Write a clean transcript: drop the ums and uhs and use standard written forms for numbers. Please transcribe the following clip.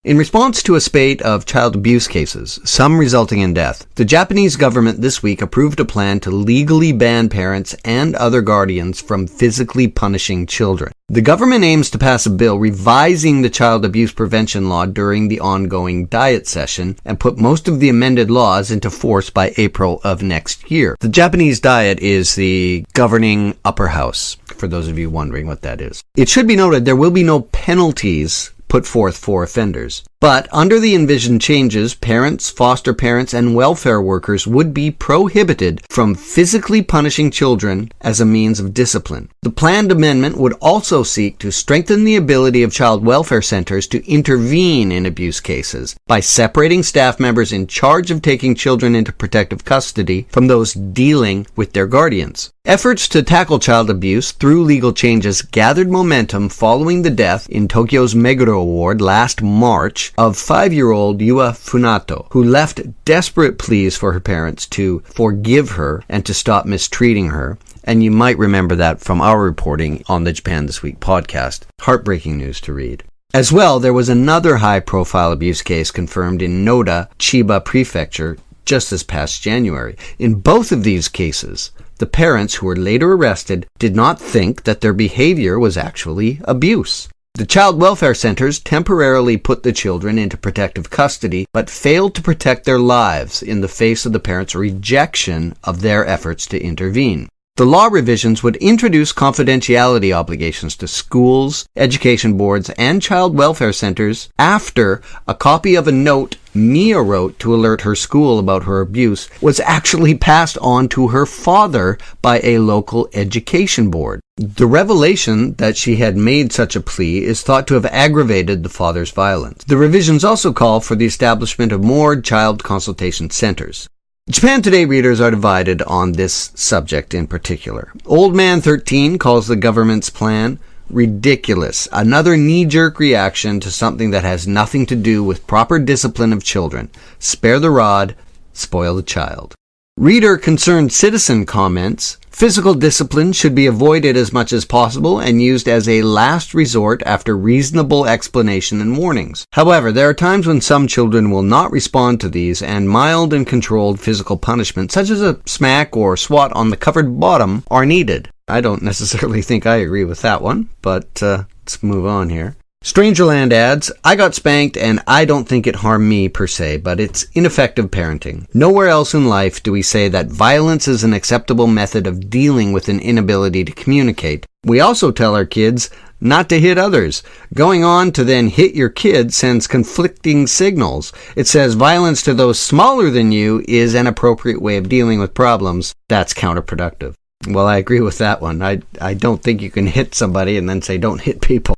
In response to a spate of child abuse cases, some resulting in death, the Japanese government this week approved a plan to legally ban parents and other guardians from physically punishing children. The government aims to pass a bill revising the child abuse prevention law during the ongoing diet session and put most of the amended laws into force by April of next year. The Japanese Diet is the governing upper house, for those of you wondering what that is. It should be noted there will be no penalties put forth for offenders. But under the envisioned changes, parents, foster parents, and welfare workers would be prohibited from physically punishing children as a means of discipline. The planned amendment would also seek to strengthen the ability of child welfare centers to intervene in abuse cases by separating staff members in charge of taking children into protective custody from those dealing with their guardians. Efforts to tackle child abuse through legal changes gathered momentum following the death in Tokyo's Meguro ward last March of 5-year-old Yua Funato, who left desperate pleas for her parents to forgive her and to stop mistreating her. And you might remember that from our reporting on the Japan This Week podcast. Heartbreaking news to read. As well, there was another high-profile abuse case confirmed in Noda, Chiba Prefecture, just this past January. In both of these cases, the parents who were later arrested did not think that their behavior was actually abuse. The child welfare centers temporarily put the children into protective custody, but failed to protect their lives in the face of the parents' rejection of their efforts to intervene. The law revisions would introduce confidentiality obligations to schools, education boards, and child welfare centers after a copy of a note Mia wrote to alert her school about her abuse was actually passed on to her father by a local education board. The revelation that she had made such a plea is thought to have aggravated the father's violence. The revisions also call for the establishment of more child consultation centers. Japan Today readers are divided on this subject in particular. Old Man 13 calls the government's plan ridiculous, another knee-jerk reaction to something that has nothing to do with proper discipline of children. Spare the rod, spoil the child. Reader Concerned Citizen comments, physical discipline should be avoided as much as possible and used as a last resort after reasonable explanation and warnings. However, there are times when some children will not respond to these, and mild and controlled physical punishment, such as a smack or swat on the covered bottom, are needed. I don't necessarily think I agree with that one, but let's move on here. Strangerland adds, I got spanked and I don't think it harmed me per se, but it's ineffective parenting. Nowhere else in life do we say that violence is an acceptable method of dealing with an inability to communicate. We also tell our kids not to hit others. Going on to then hit your kid sends conflicting signals. It says violence to those smaller than you is an appropriate way of dealing with problems. That's counterproductive. Well, I agree with that one. I don't think you can hit somebody and then say don't hit people.